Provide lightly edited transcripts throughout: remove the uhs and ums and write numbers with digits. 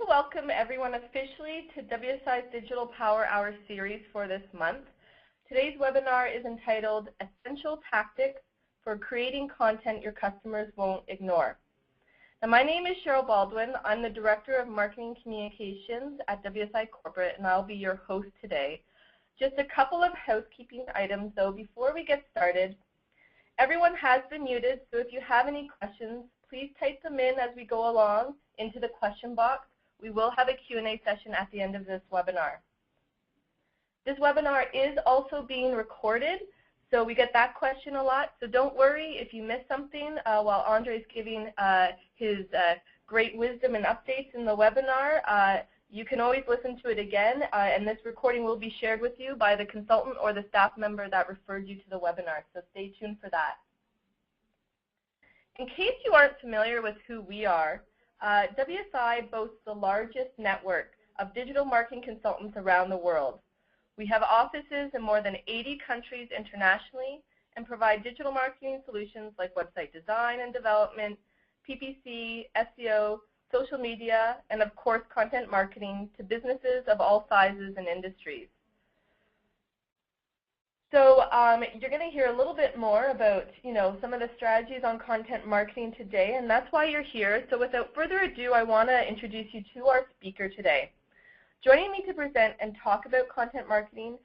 to welcome everyone officially to WSI's Digital Power Hour series for this month. Today's webinar is entitled Essential Tactics for Creating Content Your Customers Won't Ignore. Now, my name is Cheryl Baldwin. I'm the Director of Marketing Communications at WSI Corporate, and I'll be your host today. Just a couple of housekeeping items, though, before we get started. Everyone has been muted, so if you have any questions, please type them in as we go along into the question box. We will have a Q&A session at the end of this webinar. This webinar is also being recorded, so we get that question a lot. So don't worry if you miss something while Andre is giving his great wisdom and updates in the webinar. You can always listen to it again, and this recording will be shared with you by the consultant or the staff member that referred you to the webinar, so stay tuned for that. In case you aren't familiar with who we are, WSI boasts the largest network of digital marketing consultants around the world. We have offices in more than 80 countries internationally and provide digital marketing solutions like website design and development, PPC, SEO, social media, and of course content marketing to businesses of all sizes and industries. So you're going to hear a little bit more about, some of the strategies on content marketing today, and that's why you're here. So without further ado, I want to introduce you to our speaker today. Joining me to present and talk about content marketing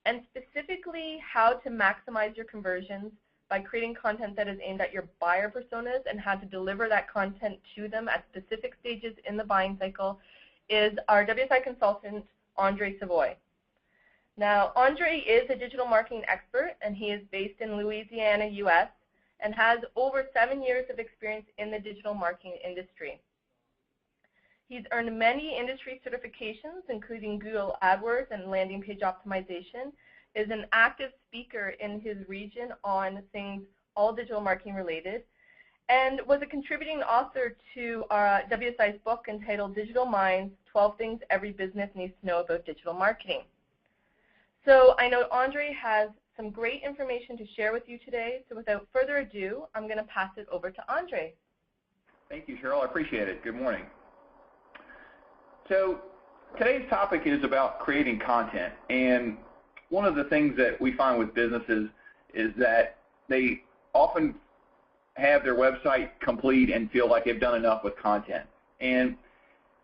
and specifically how to maximize your conversions by creating content that is aimed at your buyer personas and how to deliver that content to them at specific stages in the buying cycle is our WSI consultant, Andre Savoie. Now, Andre is a digital marketing expert, and he is based in Louisiana, US, and has over 7 years of experience in the digital marketing industry. He's earned many industry certifications, including Google AdWords and landing page optimization, is an active speaker in his region on things all digital marketing related, and was a contributing author to WSI's book entitled Digital Minds, 12 Things Every Business Needs to Know About Digital Marketing. So I know Andre has some great information to share with you today, so without further ado, I'm going to pass it over to Andre. Thank you, Cheryl. I appreciate it. Good morning. So today's topic is about creating content, and one of the things that we find with businesses is that they often have their website complete and feel like they've done enough with content. And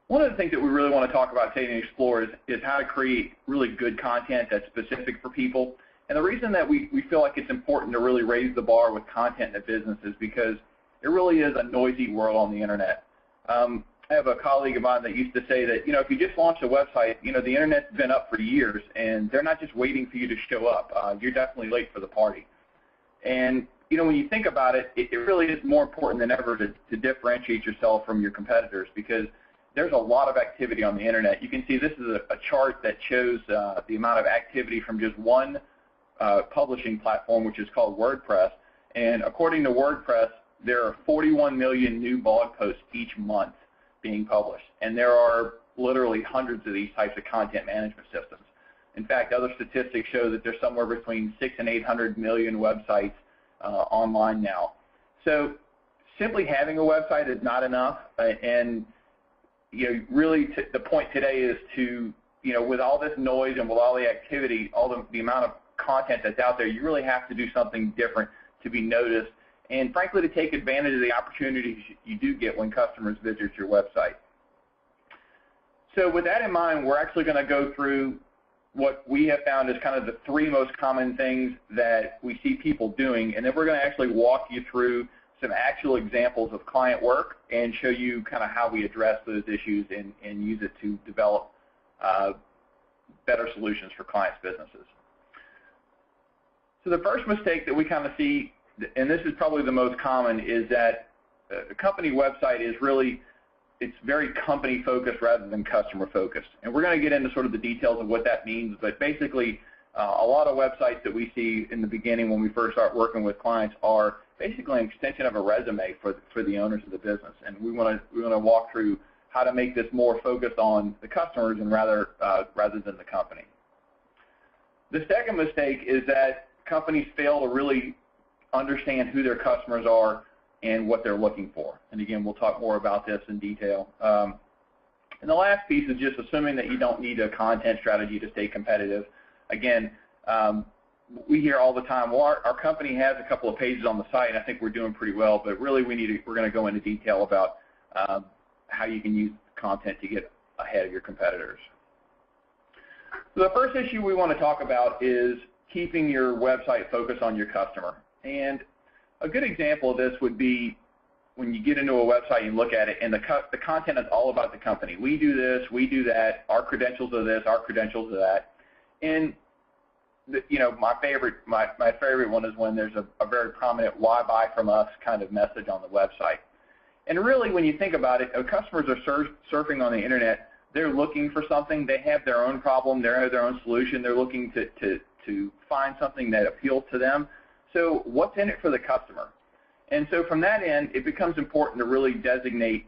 one of the things that we really want to talk about today and explore is how to create really good content that's specific for people. And the reason that we feel like it's important to really raise the bar with content in a business is because it really is a noisy world on the internet. I have a colleague of mine that used to say that, if you just launch a website, the internet's been up for years, and they're not just waiting for you to show up. You're definitely late for the party. And, when you think about it, it really is more important than ever to differentiate yourself from your competitors, because there's a lot of activity on the internet. You can see this is a chart that shows the amount of activity from just one publishing platform, which is called WordPress. And according to WordPress, there are 41 million new blog posts each month being published. And there are literally hundreds of these types of content management systems. In fact, other statistics show that there's somewhere between 600 and 800 million websites online now. So simply having a website is not enough, and really the point today is to, with all this noise and with all the activity, all the amount of content that's out there, you really have to do something different to be noticed, and frankly to take advantage of the opportunities you do get when customers visit your website. So with that in mind, we're actually going to go through what we have found is kind of the 3 most common things that we see people doing, and then we're going to actually walk you through some actual examples of client work and show you kind of how we address those issues and use it to develop better solutions for clients' businesses. So the first mistake that we kind of see, and this is probably the most common, is that a company website is really, it's very company focused rather than customer focused. And we're going to get into sort of the details of what that means, but basically a lot of websites that we see in the beginning when we first start working with clients are basically an extension of a resume for the owners of the business. And we want to walk through how to make this more focused on the customers and rather than the company. The second mistake is that companies fail to really understand who their customers are and what they're looking for. And again, we'll talk more about this in detail. And the last piece is just assuming that you don't need a content strategy to stay competitive. Again, we hear all the time, well, our company has a couple of pages on the site, and I think we're doing pretty well, but really we're going to go into detail about how you can use content to get ahead of your competitors. So the first issue we want to talk about is keeping your website focused on your customer. And a good example of this would be when you get into a website and look at it, and the content is all about the company. We do this, we do that, our credentials are this, our credentials are that. And my favorite one is when there's a very prominent "why buy from us" kind of message on the website. And really, when you think about it, customers are surfing on the internet. They're looking for something. They have their own problem. They have their own solution. They're looking to find something that appeals to them. So what's in it for the customer? And so from that end, it becomes important to really designate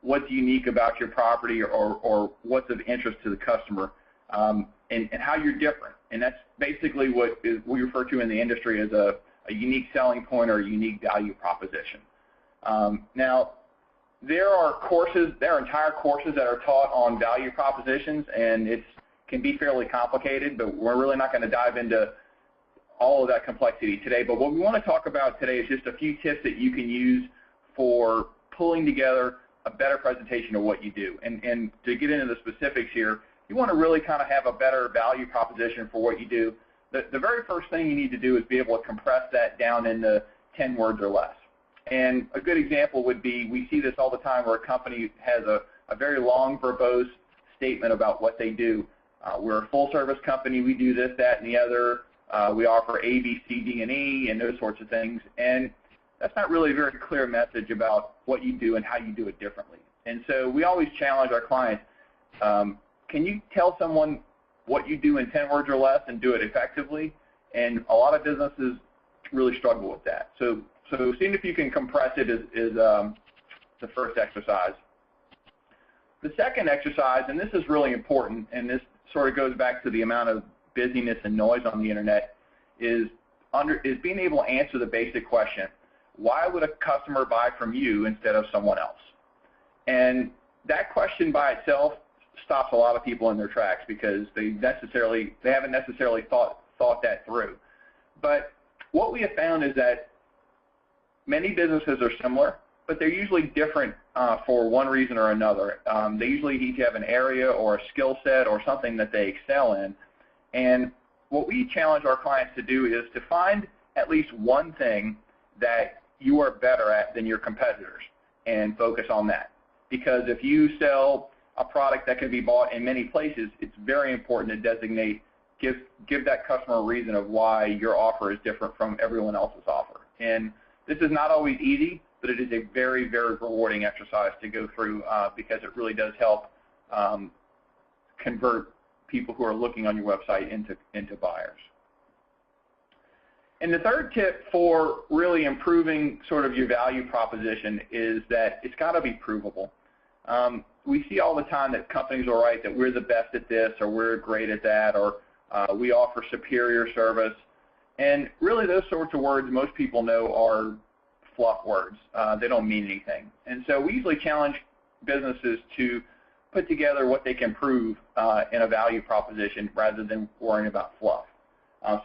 what's unique about your property or what's of interest to the customer, and how you're different. And that's basically what we refer to in the industry as a unique selling point or a unique value proposition. Now, there are entire courses that are taught on value propositions, and it can be fairly complicated, but we're really not going to dive into all of that complexity today. But what we want to talk about today is just a few tips that you can use for pulling together a better presentation of what you do. And to get into the specifics here, you want to really kind of have a better value proposition for what you do. The very first thing you need to do is be able to compress that down into 10 words or less. And a good example would be, we see this all the time where a company has a very long, verbose statement about what they do. We're a full-service company. We do this, that, and the other. We offer A, B, C, D, and E, and those sorts of things. And that's not really a very clear message about what you do and how you do it differently. And so we always challenge our clients, can you tell someone what you do in 10 words or less and do it effectively? And a lot of businesses really struggle with that. So seeing if you can compress it is the first exercise. The second exercise, and this is really important, and this sort of goes back to the amount of busyness and noise on the internet, is being able to answer the basic question, why would a customer buy from you instead of someone else? And that question by itself stops a lot of people in their tracks because they haven't necessarily thought that through. But what we have found is that many businesses are similar, but they're usually different for one reason or another. They usually each have an area or a skill set or something that they excel in. And what we challenge our clients to do is to find at least one thing that you are better at than your competitors and focus on that. Because if you sell a product that can be bought in many places, it's very important to designate, give that customer a reason of why your offer is different from everyone else's offer. And this is not always easy, but it is a very, very rewarding exercise to go through because it really does help convert people who are looking on your website into buyers. And the third tip for really improving sort of your value proposition is that it's got to be provable. We see all the time that companies will write that we're the best at this, or we're great at that, or we offer superior service. And really those sorts of words most people know are fluff words. They don't mean anything. And so we usually challenge businesses to put together what they can prove in a value proposition rather than worrying about fluff.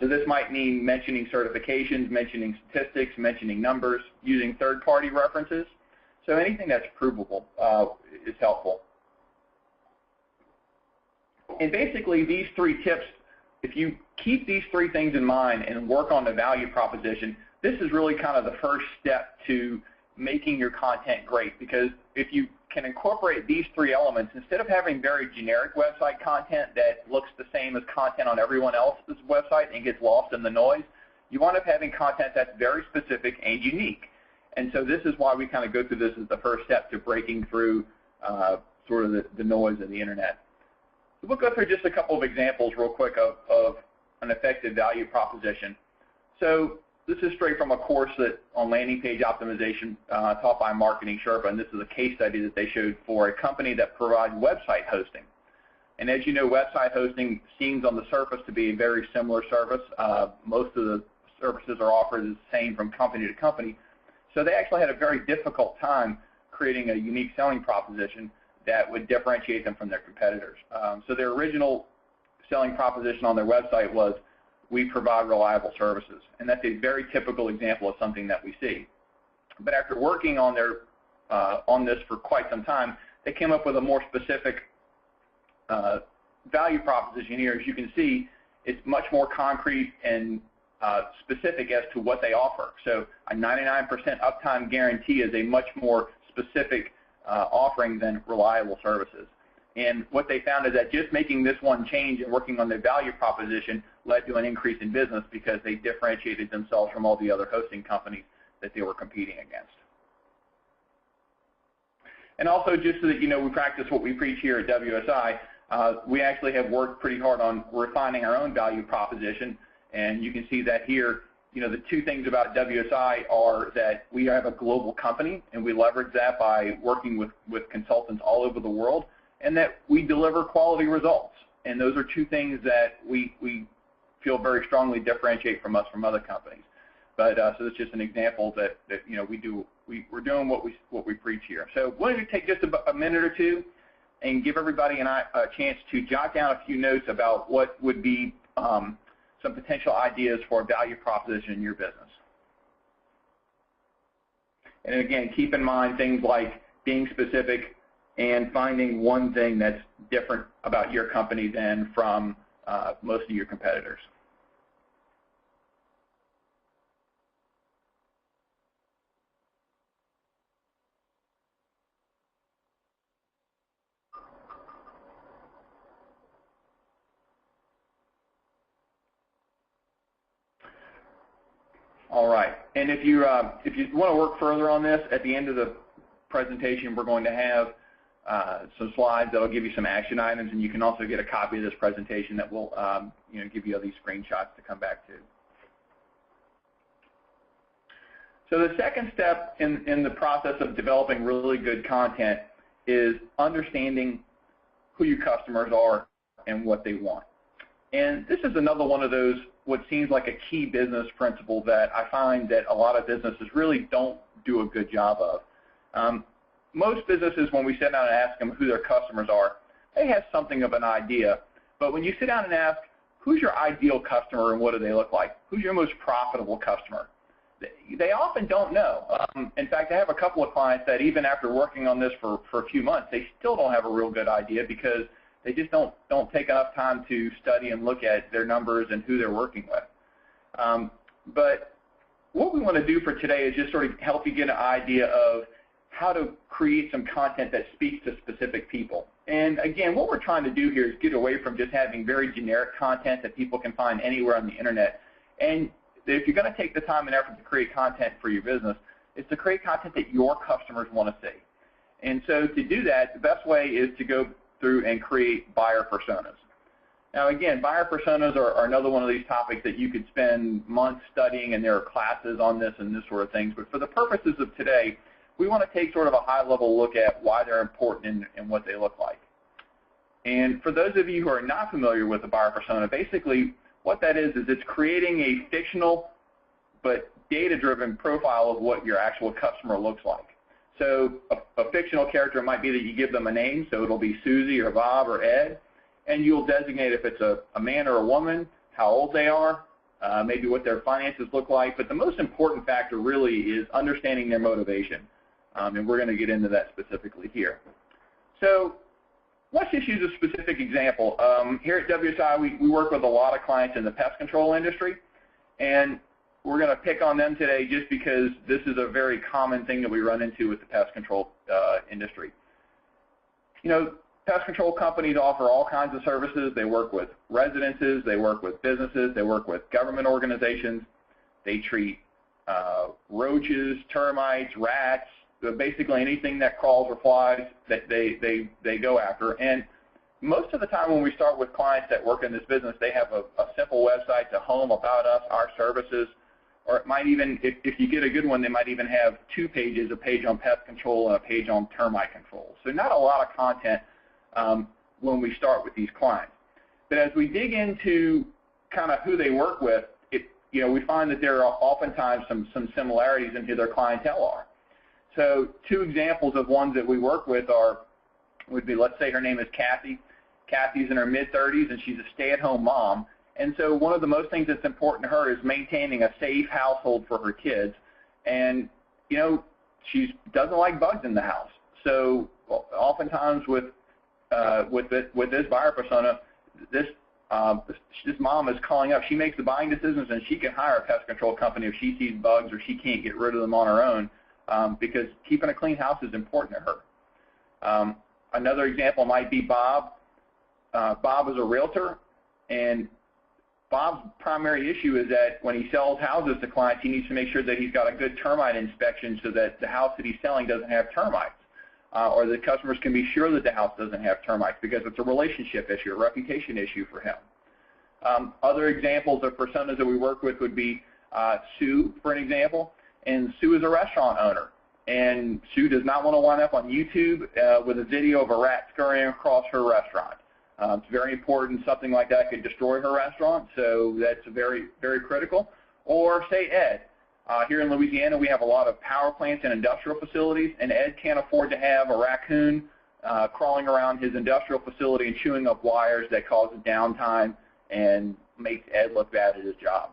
So this might mean mentioning certifications, mentioning statistics, mentioning numbers, using third-party references. So anything that's provable is helpful. And basically these three tips, if you keep these three things in mind and work on the value proposition, this is really kind of the first step to making your content great. Because if you can incorporate these three elements, instead of having very generic website content that looks the same as content on everyone else's website and gets lost in the noise, you wind up having content that's very specific and unique. And so this is why we kind of go through this as the first step to breaking through sort of the noise of the internet. So we'll go through just a couple of examples real quick of an effective value proposition. So this is straight from a course on landing page optimization taught by Marketing Sherpa, and this is a case study that they showed for a company that provides website hosting. And as you know, website hosting seems on the surface to be a very similar service. Most of the services are offered the same from company to company. So they actually had a very difficult time creating a unique selling proposition. that would differentiate them from their competitors. So their original selling proposition on their website was, we provide reliable services. And that's a very typical example of something that we see. But after working on this for quite some time, they came up with a more specific value proposition here. As you can see, it's much more concrete and specific as to what they offer. So a 99% uptime guarantee is a much more specific offering than reliable services. And what they found is that just making this one change and working on their value proposition led to an increase in business because they differentiated themselves from all the other hosting companies that they were competing against. And also, just so that you know, we practice what we preach here at WSI. We actually have worked pretty hard on refining our own value proposition, and you can see that here. You know, the two things about WSI are that we have a global company, and we leverage that by working with consultants all over the world, and that we deliver quality results. And those are two things that we feel very strongly differentiate from us from other companies. But so it's just an example that you know, we're doing what we preach here. So why don't you take just a minute or two and give everybody a chance to jot down a few notes about what would be some potential ideas for a value proposition in your business. And again, keep in mind things like being specific and finding one thing that's different about your company than from most of your competitors. All right, and if you want to work further on this, at the end of the presentation, we're going to have some slides that will give you some action items, and you can also get a copy of this presentation that will you know, give you all these screenshots to come back to. So the second step in the process of developing really good content is understanding who your customers are and what they want. And this is another one of those what seems like a key business principle that I find that a lot of businesses really don't do a good job of. Most businesses, when we sit down and ask them who their customers are, they have something of an idea. But when you sit down and ask, who's your ideal customer and what do they look like? Who's your most profitable customer? They often don't know. In fact, I have a couple of clients that even after working on this for a few months, they still don't have a real good idea because they just don't take enough time to study and look at their numbers and who they're working with. But what we want to do for today is just sort of help you get an idea of how to create some content that speaks to specific people. And again, what we're trying to do here is get away from just having very generic content that people can find anywhere on the internet. And if you're going to take the time and effort to create content for your business, it's to create content that your customers want to see. And so to do that, the best way is to go through and create buyer personas. Now again, buyer personas are another one of these topics that you could spend months studying, and there are classes on this and this sort of things. But for the purposes of today, we want to take sort of a high-level look at why they're important and what they look like. And for those of you who are not familiar with the buyer persona, basically what that is it's creating a fictional but data-driven profile of what your actual customer looks like. So a fictional character might be that you give them a name, so it'll be Susie or Bob or Ed, and you'll designate if it's a man or a woman, how old they are, maybe what their finances look like. But the most important factor really is understanding their motivation, and we're going to get into that specifically here. So let's just use a specific example. Here at WSI, we work with a lot of clients in the pest control industry, and we're going to pick on them today just because this is a very common thing that we run into with the pest control industry. You know, pest control companies offer all kinds of services. They work with residences, they work with businesses, they work with government organizations. They treat roaches, termites, rats, basically anything that crawls or flies that they go after. And most of the time when we start with clients that work in this business, they have a simple website to home, about us, our services, or it might even, if you get a good one, they might even have 2 pages, a page on pest control and a page on termite control. So not a lot of content when we start with these clients. But as we dig into kind of who they work with, you know, we find that there are oftentimes some similarities in who their clientele are. So 2 examples of ones that we work with are would be, let's say her name is Kathy. Kathy's in her mid-30s, and she's a stay-at-home mom. And so one of the most things that's important to her is maintaining a safe household for her kids. And, you know, she doesn't like bugs in the house. So oftentimes with this buyer persona, this mom is calling up. She makes the buying decisions, and she can hire a pest control company if she sees bugs or she can't get rid of them on her own, because keeping a clean house is important to her. Another example might be Bob. Bob is a realtor, and Bob's primary issue is that when he sells houses to clients, he needs to make sure that he's got a good termite inspection so that the house that he's selling doesn't have termites, or the customers can be sure that the house doesn't have termites, because it's a relationship issue, a reputation issue for him. Other examples of personas that we work with would be Sue, for an example. And Sue is a restaurant owner. And Sue does not want to wind up on YouTube with a video of a rat scurrying across her restaurant. It's very important. Something like that could destroy her restaurant, so that's very, very critical. Or say Ed. Here in Louisiana, we have a lot of power plants and industrial facilities, and Ed can't afford to have a raccoon crawling around his industrial facility and chewing up wires that causes downtime and makes Ed look bad at his job.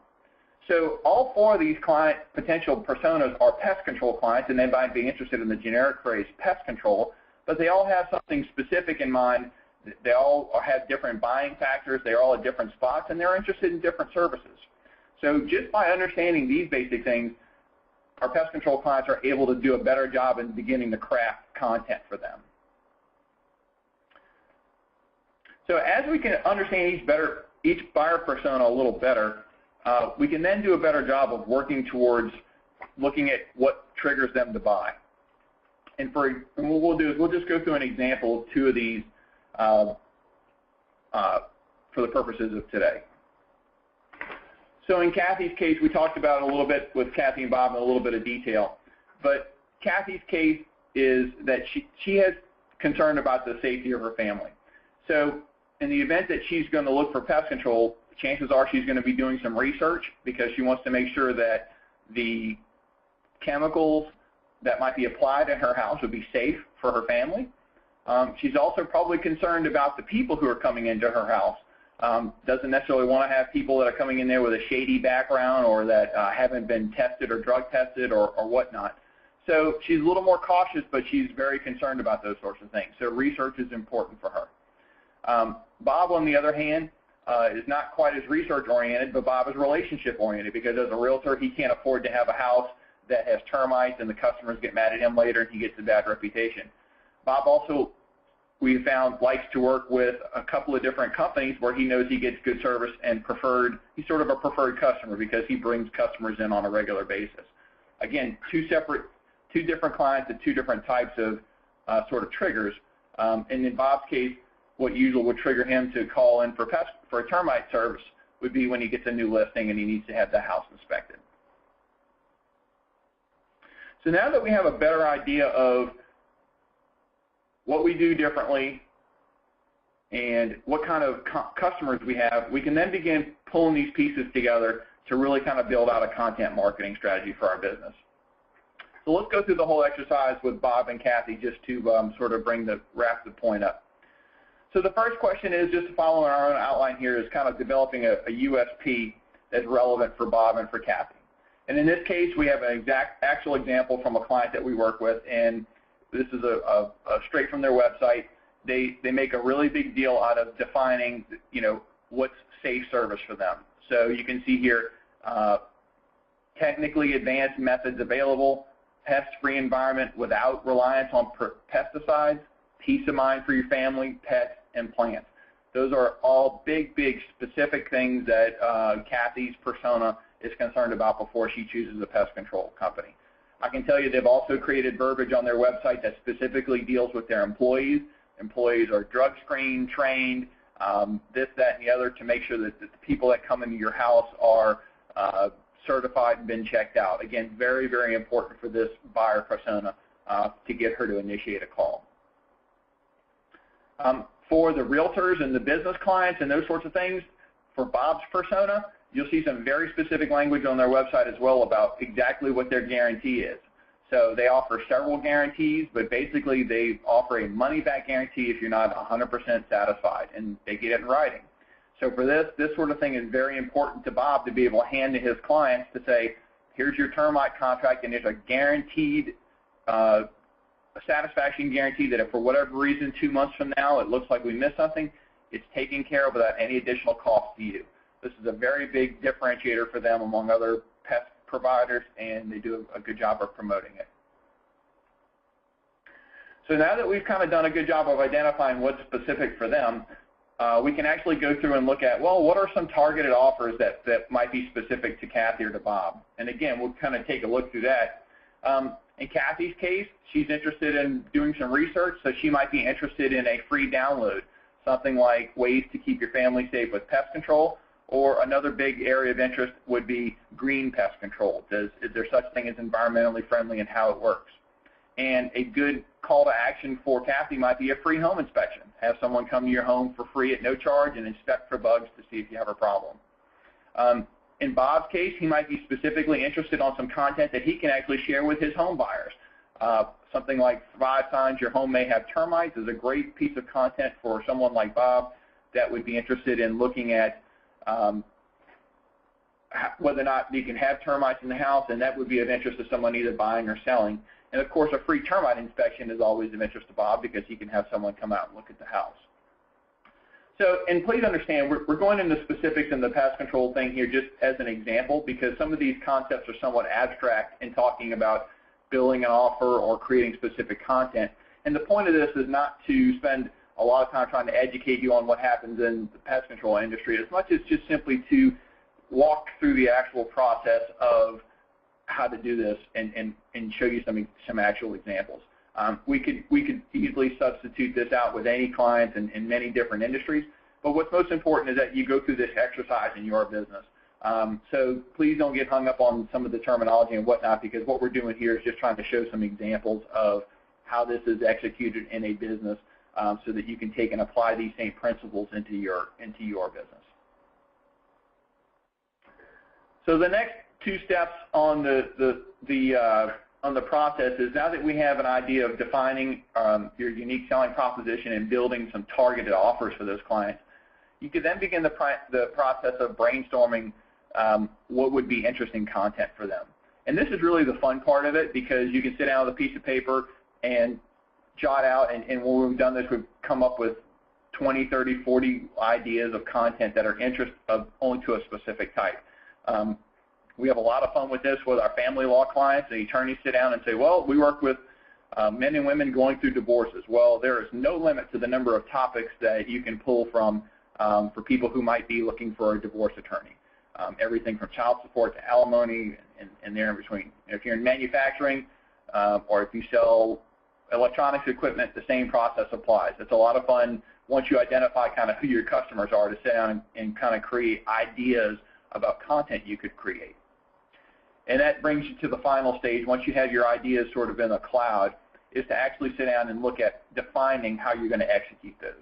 So all four of these client potential personas are pest control clients, and they might be interested in the generic phrase pest control, but they all have something specific in mind. They all have different buying factors. They're all at different spots, and they're interested in different services. So just by understanding these basic things, our pest control clients are able to do a better job in beginning to craft content for them. So as we can understand each buyer persona a little better, we can then do a better job of working towards looking at what triggers them to buy. And what we'll do is we'll just go through an example of two of these for the purposes of today. So in Kathy's case, we talked about it a little bit with Kathy and Bob in a little bit of detail. But Kathy's case is that she has concern about the safety of her family. So in the event that she's going to look for pest control, chances are she's going to be doing some research because she wants to make sure that the chemicals that might be applied in her house would be safe for her family. She's also probably concerned about the people who are coming into her house. Doesn't necessarily want to have people that are coming in there with a shady background or that haven't been tested or drug tested or whatnot. So she's a little more cautious, but she's very concerned about those sorts of things. So research is important for her. Bob, on the other hand, is not quite as research-oriented, but Bob is relationship-oriented because as a realtor, he can't afford to have a house that has termites and the customers get mad at him later and he gets a bad reputation. Bob also, we found, likes to work with a couple of different companies where he knows he gets good service and he's sort of a preferred customer because he brings customers in on a regular basis. Again, two different clients and two different types of sort of triggers. And in Bob's case, what usually would trigger him to call in for a termite service would be when he gets a new listing and he needs to have the house inspected. So now that we have a better idea of what we do differently and what kind of customers we have, we can then begin pulling these pieces together to really kind of build out a content marketing strategy for our business. So let's go through the whole exercise with Bob and Kathy just to sort of wrap the point up. So the first question is, just to follow our own outline here, is kind of developing a USP that's relevant for Bob and for Kathy. And in this case, we have an actual example from a client that we work with, and this is a straight from their website. They make a really big deal out of defining, what's safe service for them. So you can see here, technically advanced methods available, pest-free environment without reliance on pesticides, peace of mind for your family, pets, and plants. Those are all big, big specific things that Kathy's persona is concerned about before she chooses a pest control company. I can tell you they've also created verbiage on their website that specifically deals with their employees. Employees are drug screened, trained, this, that, and the other to make sure that the people that come into your house are certified and been checked out. Again, very, very important for this buyer persona to get her to initiate a call. For the realtors and the business clients and those sorts of things, for Bob's persona, you'll see some very specific language on their website as well about exactly what their guarantee is. So they offer several guarantees, but basically they offer a money-back guarantee if you're not 100% satisfied, and they get it in writing. So for this sort of thing is very important to Bob to be able to hand to his clients to say, here's your termite contract, and there's a guaranteed a satisfaction guarantee that if for whatever reason 2 months from now it looks like we missed something, it's taken care of without any additional cost to you. This is a very big differentiator for them among other pest providers, and they do a good job of promoting it. So now that we've kind of done a good job of identifying what's specific for them, we can actually go through and look at, well, what are some targeted offers that might be specific to Kathy or to Bob? And again, we'll kind of take a look through that. In Kathy's case, she's interested in doing some research, so she might be interested in a free download, something like ways to keep your family safe with pest control, or another big area of interest would be green pest control. Is there such thing as environmentally friendly and how it works? And a good call to action for Kathy might be a free home inspection. Have someone come to your home for free at no charge and inspect for bugs to see if you have a problem. In Bob's case, he might be specifically interested on some content that he can actually share with his home buyers. Something like 5 signs your home may have termites is a great piece of content for someone like Bob that would be interested in looking at whether or not you can have termites in the house, and that would be of interest to someone either buying or selling. And of course, a free termite inspection is always of interest to Bob because he can have someone come out and look at the house. So, and please understand, we're going into specifics in the pest control thing here just as an example, because some of these concepts are somewhat abstract in talking about building an offer or creating specific content. And the point of this is not to spend a lot of time trying to educate you on what happens in the pest control industry, as much as just simply to walk through the actual process of how to do this and show you some actual examples. We could easily substitute this out with any clients in many different industries, but what's most important is that you go through this exercise in your business. So please don't get hung up on some of the terminology and whatnot, because what we're doing here is just trying to show some examples of how this is executed in a business, so that you can take and apply these same principles into your business. So the next 2 steps on the process is, now that we have an idea of defining your unique selling proposition and building some targeted offers for those clients, you could then begin the process of brainstorming what would be interesting content for them. And this is really the fun part of it, because you can sit down with a piece of paper and jot out, and when we've done this, we've come up with 20, 30, 40 ideas of content that are interest of only to a specific type. We have a lot of fun with this with our family law clients. The attorneys sit down and say, well, we work with men and women going through divorces. Well, there is no limit to the number of topics that you can pull from for people who might be looking for a divorce attorney. Everything from child support to alimony and there in between. If you're in manufacturing or if you sell electronics equipment, the same process applies. It's a lot of fun once you identify kind of who your customers are to sit down and kind of create ideas about content you could create. And that brings you to the final stage, once you have your ideas sort of in a cloud, is to actually sit down and look at defining how you're going to execute those.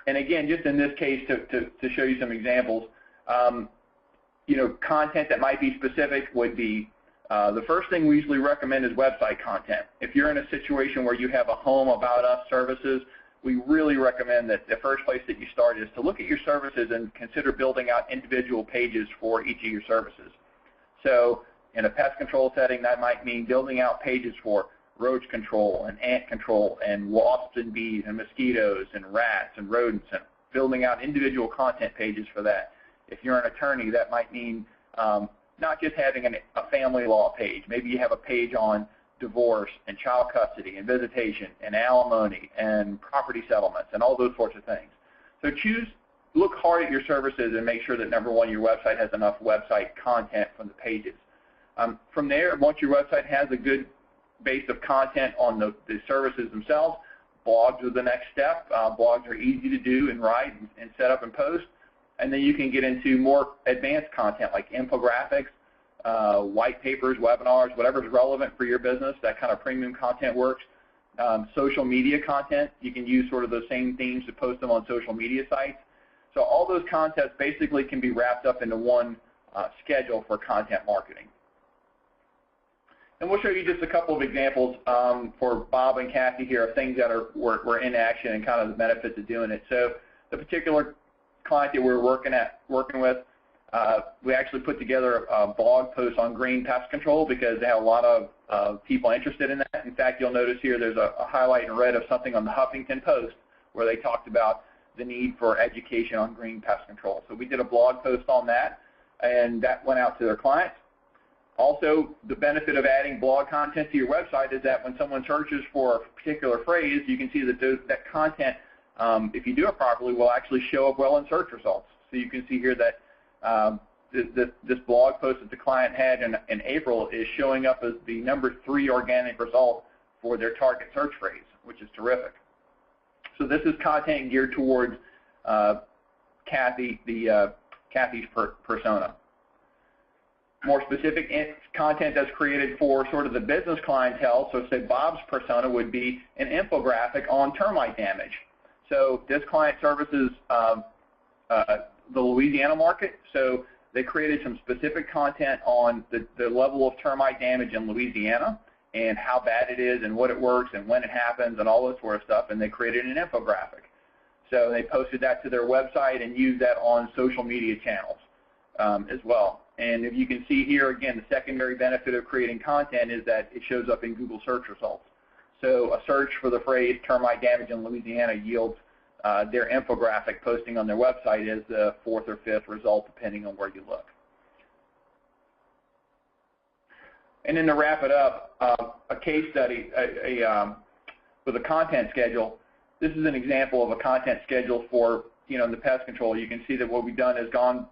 And again, just in this case, to show you some examples, content that might be specific would be, the first thing we usually recommend is website content. If you're in a situation where you have a home about us services, we really recommend that the first place that you start is to look at your services and consider building out individual pages for each of your services. So in a pest control setting, that might mean building out pages for roach control and ant control and wasps and bees and mosquitoes and rats and rodents, and building out individual content pages for that. If you're an attorney, that might mean not just having a family law page. Maybe you have a page on divorce and child custody and visitation and alimony and property settlements and all those sorts of things. So look hard at your services and make sure that, number one, your website has enough website content from the pages. From there, once your website has a good base of content on the services themselves, blogs are the next step. Blogs are easy to do and write and set up and post. And then you can get into more advanced content like infographics, white papers, webinars, whatever is relevant for your business. That kind of premium content works. Social media content, you can use sort of those same themes to post them on social media sites. So all those concepts basically can be wrapped up into one schedule for content marketing. And we'll show you just a couple of examples for Bob and Kathy here of things that were in action and kind of the benefits of doing it. So the particular client that we're working with, we actually put together a blog post on green pest control because they have a lot of people interested in that. In fact, you'll notice here there's a highlight in red of something on the Huffington Post where they talked about the need for education on green pest control. So we did a blog post on that, and that went out to their clients. Also, the benefit of adding blog content to your website is that when someone searches for a particular phrase, you can see that that content, if you do it properly, will actually show up well in search results. So you can see here that this blog post that the client had in April is showing up as the 's organic result for their target search phrase, which is terrific. So this is content geared towards Kathy's persona. More specific content that's created for sort of the business clientele, so say Bob's persona would be an infographic on termite damage. So this client services the Louisiana market, so they created some specific content on the level of termite damage in Louisiana and how bad it is and what it works and when it happens and all this sort of stuff, and they created an infographic. So they posted that to their website and used that on social media channels as well. And if you can see here, again, the secondary benefit of creating content is that it shows up in Google search results. So a search for the phrase termite damage in Louisiana yields their infographic posting on their website as the 4th or 5th result, depending on where you look. And then to wrap it up, a case study with a content schedule. This is an example of a content schedule for, in the pest control. You can see that what we've done is gone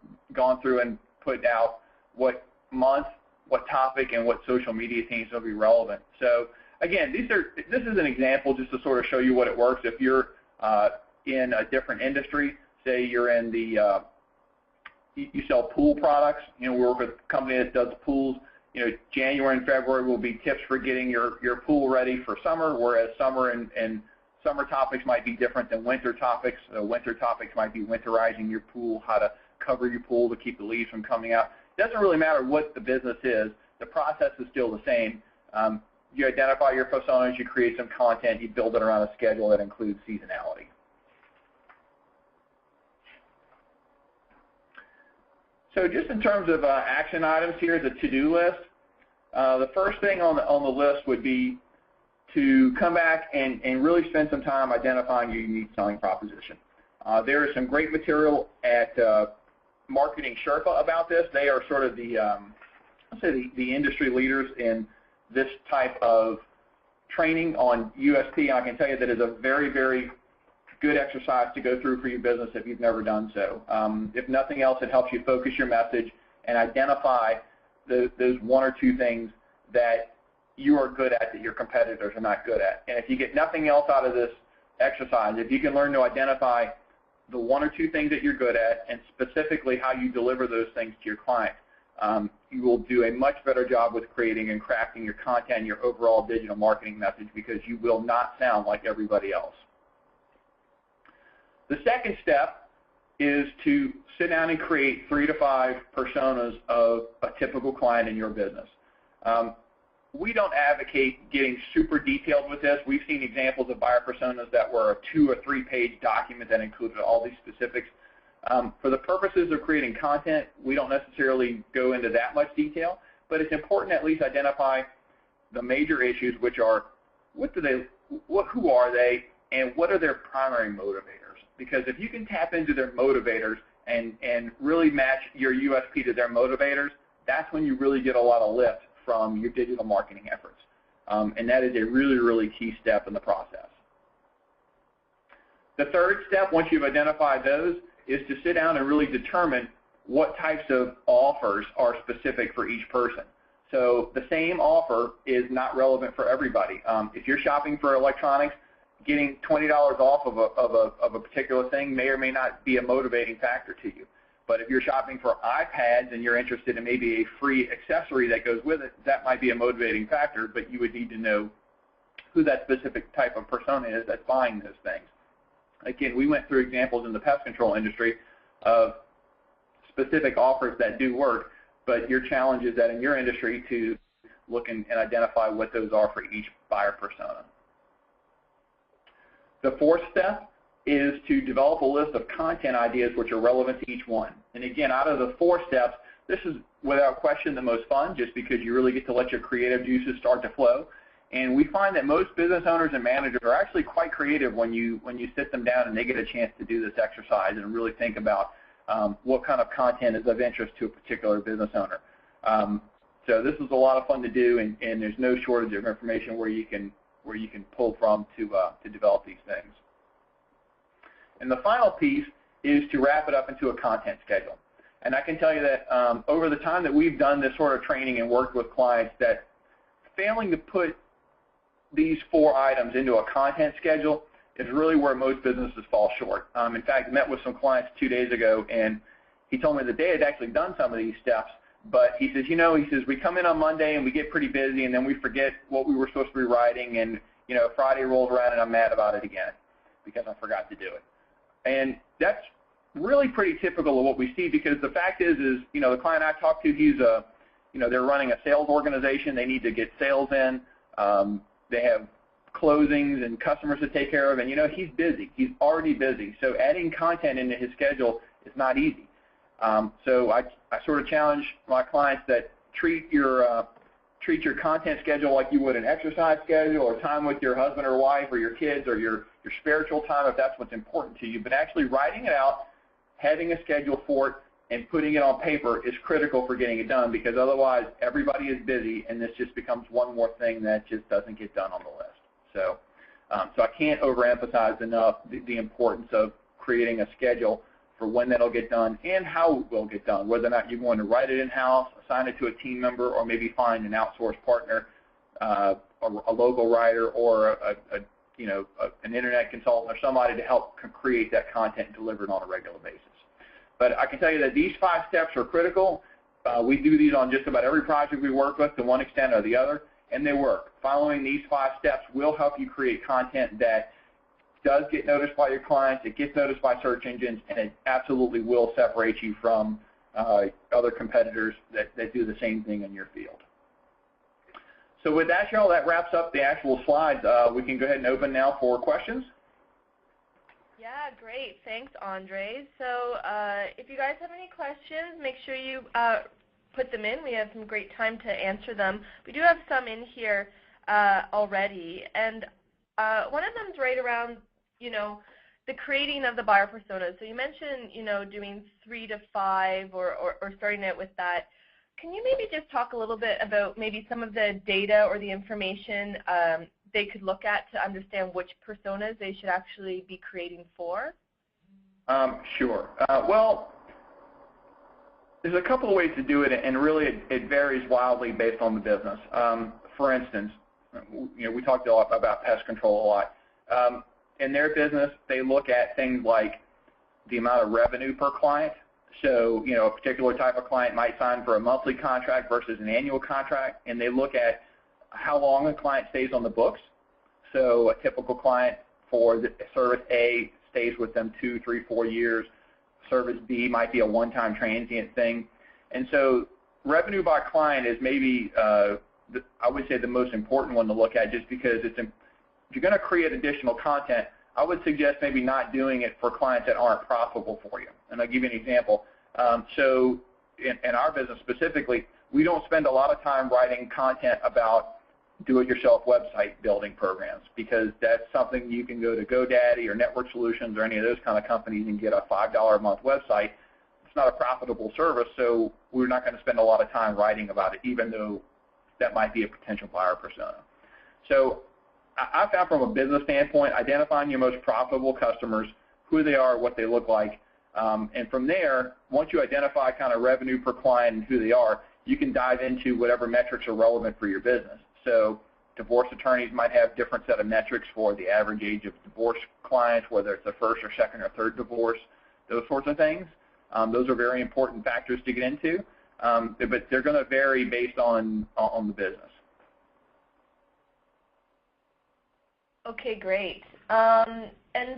through and put out what month, what topic, and what social media themes will be relevant. So again, this is an example just to sort of show you what it works. If you're in a different industry, say you're in the you sell pool products. We work with a company that does pools. January and February will be tips for getting your pool ready for summer, whereas summer and summer topics might be different than winter topics. Winter topics might be winterizing your pool, how to cover your pool to keep the leaves from coming out. It doesn't really matter what the business is. The process is still the same. You identify your personas, you create some content, you build it around a schedule that includes seasonality. So just in terms of action items, here's a to-do list. The first thing on the list would be to come back and really spend some time identifying your unique selling proposition. There is some great material at Marketing Sherpa about this. They are sort of the industry leaders in this type of training on USP. I can tell you that it's a very, very good exercise to go through for your business if you've never done so. If nothing else, it helps you focus your message and identify those one or two things that you are good at that your competitors are not good at. And if you get nothing else out of this exercise, if you can learn to identify the one or two things that you're good at and specifically how you deliver those things to your client, you will do a much better job with creating and crafting your content, your overall digital marketing message, because you will not sound like everybody else. The second step is to sit down and create 3 to 5 personas of a typical client in your business. We don't advocate getting super detailed with this. We've seen examples of buyer personas that were a 2 or 3 page document that included all these specifics. For the purposes of creating content, we don't necessarily go into that much detail, but it's important to at least identify the major issues, which are who are they, and what are their primary motivators. Because if you can tap into their motivators and really match your USP to their motivators, that's when you really get a lot of lift from your digital marketing efforts. And that is a really, really key step in the process. The third step, once you've identified those, is to sit down and really determine what types of offers are specific for each person. So the same offer is not relevant for everybody. If you're shopping for electronics, getting $20 off of a particular thing may or may not be a motivating factor to you. But if you're shopping for iPads and you're interested in maybe a free accessory that goes with it, that might be a motivating factor, but you would need to know who that specific type of persona is that's buying those things. Again, we went through examples in the pest control industry of specific offers that do work, but your challenge is that in your industry to look and identify what those are for each buyer persona. The fourth step is to develop a list of content ideas which are relevant to each one. And again, out of the 4 steps, this is without question the most fun, just because you really get to let your creative juices start to flow. And we find that most business owners and managers are actually quite creative when you sit them down and they get a chance to do this exercise and really think about what kind of content is of interest to a particular business owner. So this is a lot of fun to do, and there's no shortage of information where you can pull from to develop these things. And the final piece is to wrap it up into a content schedule. And I can tell you that over the time that we've done this sort of training and worked with clients, that failing to put these 4 items into a content schedule is really where most businesses fall short. In fact, I met with some clients 2 days ago, and he told me that they had actually done some of these steps, but he says, we come in on Monday and we get pretty busy, and then we forget what we were supposed to be writing, and Friday rolls around and I'm mad about it again because I forgot to do it. And that's really pretty typical of what we see, because the fact is the client I talked to, he's they're running a sales organization. They need to get sales in. They have closings and customers to take care of, and he's busy. He's already busy. So adding content into his schedule is not easy. So I sort of challenge my clients that treat your content schedule like you would an exercise schedule or time with your husband or wife or your kids or your spiritual time, if that's what's important to you. But actually writing it out, having a schedule for it, and putting it on paper is critical for getting it done, because otherwise everybody is busy and this just becomes one more thing that just doesn't get done on the list. So, so I can't overemphasize enough the importance of creating a schedule for when that'll get done and how it will get done, whether or not you're going to write it in-house, assign it to a team member, or maybe find an outsourced partner, a logo writer, or an internet consultant or somebody to help create that content delivered on a regular basis. But I can tell you that these 5 steps are critical. We do these on just about every project we work with to one extent or the other, and they work. Following these 5 steps will help you create content that does get noticed by your clients, it gets noticed by search engines, and it absolutely will separate you from other competitors that do the same thing in your field. So with that, Cheryl, that wraps up the actual slides. We can go ahead and open now for questions. Yeah, great. Thanks, Andre. So if you guys have any questions, make sure you put them in. We have some great time to answer them. We do have some in here already. And one of them is right around, the creating of the buyer persona. So you mentioned, doing 3 to 5 or starting out with that. Can you maybe just talk a little bit about maybe some of the data or the information they could look at to understand which personas they should actually be creating for? Sure. Well, there's a couple of ways to do it, and really it varies wildly based on the business. For instance, we talked a lot about pest control a lot. In their business, they look at things like the amount of revenue per client. So, a particular type of client might sign for a monthly contract versus an annual contract, and they look at how long a client stays on the books. So a typical client for the service A stays with them 2, 3, 4 years. Service B might be a one-time transient thing. And so revenue by client is maybe, I would say, the most important one to look at, just because if you're going to create additional content, I would suggest maybe not doing it for clients that aren't profitable for you. And I'll give you an example. So in our business specifically, we don't spend a lot of time writing content about do-it-yourself website building programs, because that's something you can go to GoDaddy or Network Solutions or any of those kind of companies and get a $5 a month website. It's not a profitable service, so we're not going to spend a lot of time writing about it, even though that might be a potential buyer persona. So I found, from a business standpoint, identifying your most profitable customers, who they are, what they look like, and from there, once you identify kind of revenue per client and who they are, you can dive into whatever metrics are relevant for your business. So divorce attorneys might have different set of metrics for the average age of divorce clients, whether it's a first or second or third divorce, those sorts of things. Those are very important factors to get into, but they're going to vary based on the business. Okay, great. And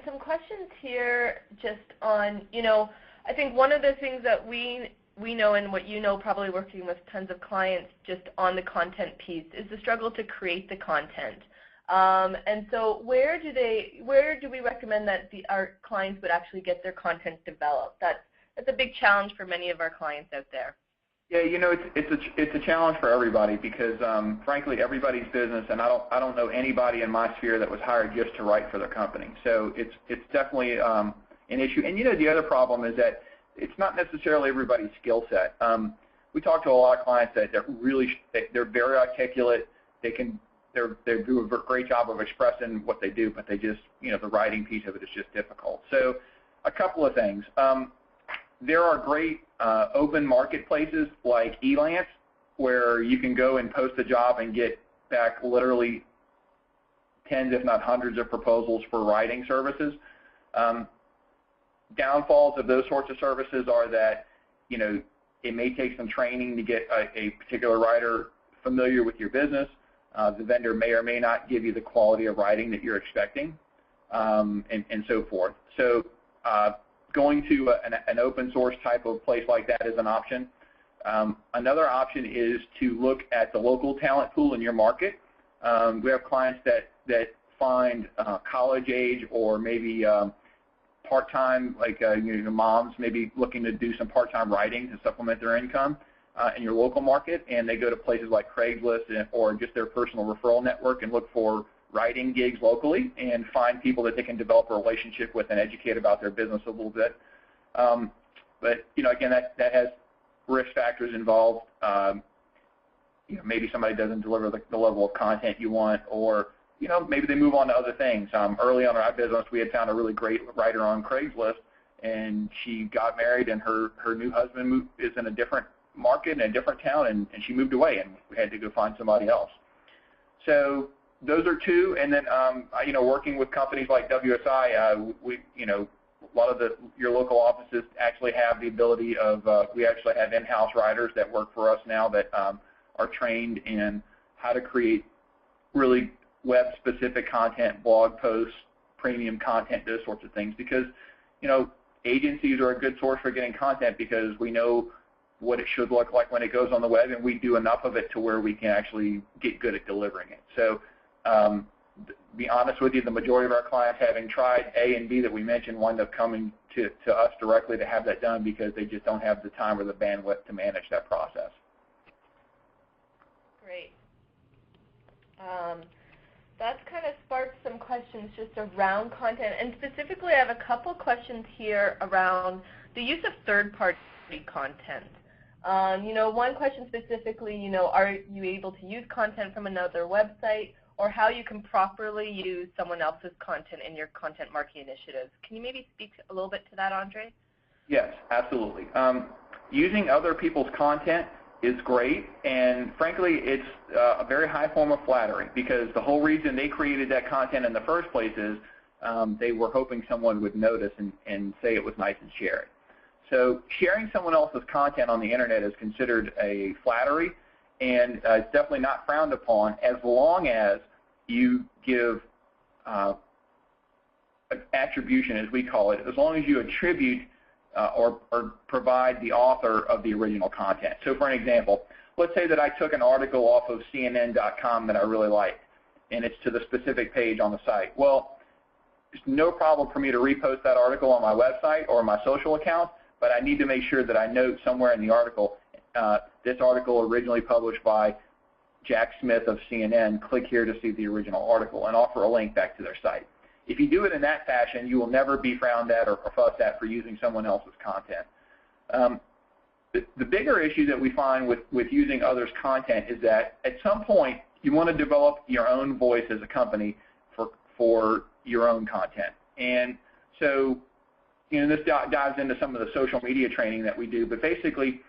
some questions here just on, I think one of the things that we we know and what you know, probably working with tons of clients just on the content piece, is the struggle to create the content. And so where do we recommend that our clients would actually get their content developed? That's a big challenge for many of our clients out there. Yeah, you know, it's a challenge for everybody because, frankly, everybody's business, and I don't know anybody in my sphere that was hired just to write for their company. So it's definitely an issue. And you know, the other problem is that it's not necessarily everybody's skill set. We talk to a lot of clients that they're very articulate. They do a great job of expressing what they do, but they just, you know, the writing piece of it is just difficult. So a couple of things. There are great open marketplaces like Elance where you can go and post a job and get back literally tens, if not hundreds, of proposals for writing services. Downfalls of those sorts of services are that, you know, it may take some training to get a particular writer familiar with your business. The vendor may or may not give you the quality of writing that you're expecting, and so forth. So going to an open source type of place like that is an option. Another option is to look at the local talent pool in your market. We have clients that find college age or maybe part-time, like you know, moms maybe looking to do some part-time writing to supplement their income in your local market, and they go to places like Craigslist or just their personal referral network and look for writing gigs locally and find people that they can develop a relationship with and educate about their business a little bit. But you know, again, that has risk factors involved. You know, maybe somebody doesn't deliver the level of content you want, or you know, maybe they move on to other things. Early on in our business, we had found a really great writer on Craigslist, and she got married, and her new husband is in a different market in a different town, and she moved away, and we had to go find somebody else. So those are two, and then you know, working with companies like WSI, you know, a lot of your local offices actually have the ability of we actually have in-house writers that work for us now that are trained in how to create really web-specific content, blog posts, premium content, those sorts of things. Because you know, agencies are a good source for getting content because we know what it should look like when it goes on the web, and we do enough of it to where we can actually get good at delivering it. So to be honest with you, the majority of our clients, having tried A and B that we mentioned, wind up coming to us directly to have that done because they just don't have the time or the bandwidth to manage that process. Great. That's kind of sparked some questions just around content, and specifically I have a couple questions here around the use of third-party content. You know, one question specifically, you know, are you able to use content from another website, or how you can properly use someone else's content in your content marketing initiatives? Can you maybe speak a little bit to that, Andre? Yes, absolutely. Using other people's content is great, and frankly, it's a very high form of flattery because the whole reason they created that content in the first place is they were hoping someone would notice and say it was nice and share it. So sharing someone else's content on the internet is considered a flattery, and it's definitely not frowned upon as long as you give attribution, as we call it, as long as you attribute or provide the author of the original content. So for an example, let's say that I took an article off of CNN.com that I really liked, and it's to the specific page on the site. Well, it's no problem for me to repost that article on my website or my social account, but I need to make sure that I note somewhere in the article, this article originally published by Jack Smith of CNN, click here to see the original article, and offer a link back to their site. If you do it in that fashion, you will never be frowned at or fussed at for using someone else's content. The bigger issue that we find with using others' content is that at some point you want to develop your own voice as a company for your own content. And so, you know, this dives into some of the social media training that we do, but basically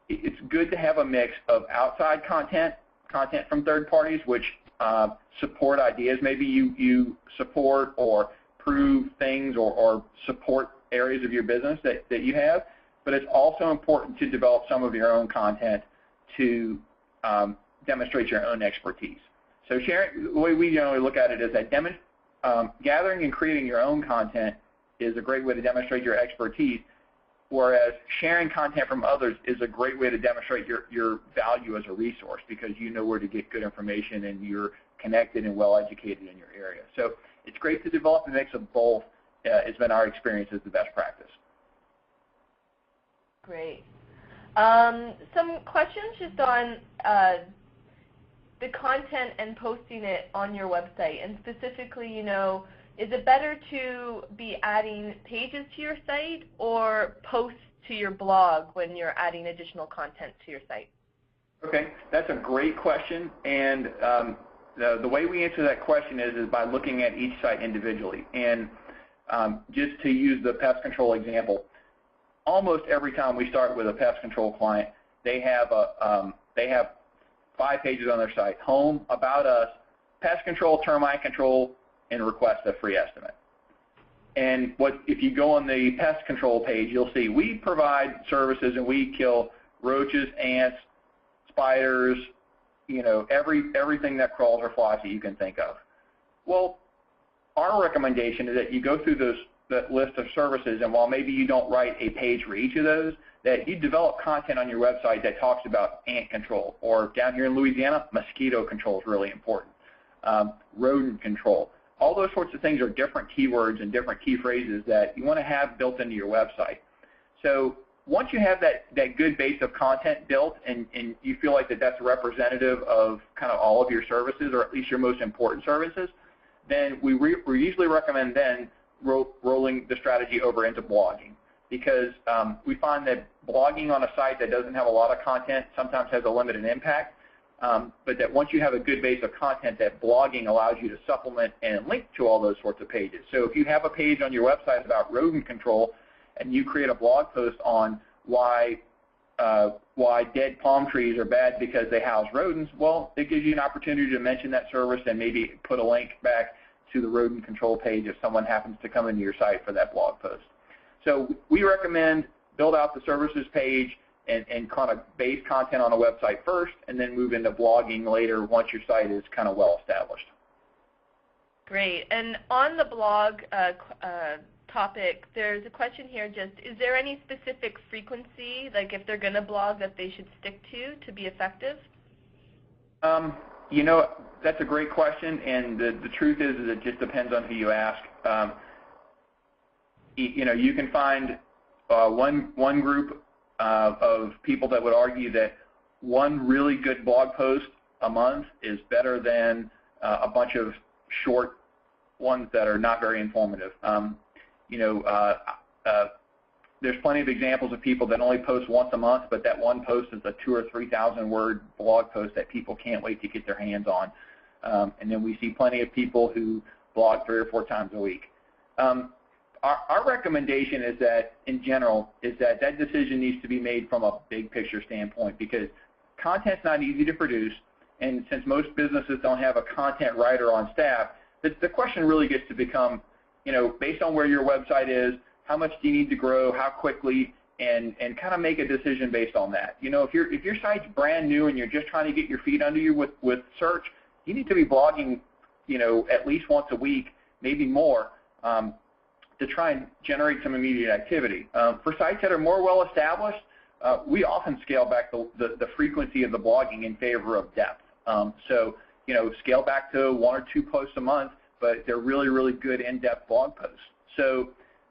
it's good to have a mix of outside content from third parties, which support ideas. Maybe you support or prove things or support areas of your business that you have, but it's also important to develop some of your own content to demonstrate your own expertise. So sharing, the way we generally look at it is that gathering and creating your own content is a great way to demonstrate your expertise. Whereas sharing content from others is a great way to demonstrate your value as a resource because you know where to get good information and you're connected and well educated in your area. So it's great to develop a mix of both. It's been our experience as the best practice. Great. Some questions just on the content and posting it on your website, and specifically, you know, is it better to be adding pages to your site or posts to your blog when you're adding additional content to your site? Okay, that's a great question, and the way we answer that question is by looking at each site individually. And just to use the pest control example, almost every time we start with a pest control client, they have 5 pages on their site: home, about us, pest control, termite control, and request a free estimate. And if you go on the pest control page, you'll see we provide services and we kill roaches, ants, spiders, you know, everything that crawls or flies that you can think of. Well, our recommendation is that you go through that list of services, and while maybe you don't write a page for each of those, that you develop content on your website that talks about ant control, or down here in Louisiana, mosquito control is really important, rodent control. All those sorts of things are different keywords and different key phrases that you want to have built into your website. So once you have that good base of content built and you feel like that's representative of kind of all of your services, or at least your most important services, then we usually recommend then rolling the strategy over into blogging, because we find that blogging on a site that doesn't have a lot of content sometimes has a limited impact, but that once you have a good base of content, that blogging allows you to supplement and link to all those sorts of pages. So if you have a page on your website about rodent control and you create a blog post on why dead palm trees are bad because they house rodents, well, it gives you an opportunity to mention that service and maybe put a link back to the rodent control page if someone happens to come into your site for that blog post. So we recommend build out the services page and kind of base content on a website first, and then move into blogging later once your site is kind of well established. Great. And on the blog topic, there's a question here just, is there any specific frequency, like if they're going to blog, that they should stick to be effective? You know, that's a great question, and the truth is it just depends on who you ask. You know, you can find one group of people that would argue that one really good blog post a month is better than a bunch of short ones that are not very informative. You know, there's plenty of examples of people that only post once a month, but that one post is a 2,000 or 3,000 word blog post that people can't wait to get their hands on. And then we see plenty of people who blog 3 or 4 times a week. Our recommendation is that, in general, is that decision needs to be made from a big picture standpoint, because content's not easy to produce, and since most businesses don't have a content writer on staff, the question really gets to become, you know, based on where your website is, how much do you need to grow, how quickly, and kind of make a decision based on that. You know, if your site's brand new and you're just trying to get your feet under you with search, you need to be blogging, you know, at least once a week, maybe more, to try and generate some immediate activity. For sites that are more well established, we often scale back the frequency of the blogging in favor of depth. So, you know, scale back to 1 or 2 posts a month, but they're really, really good in-depth blog posts. So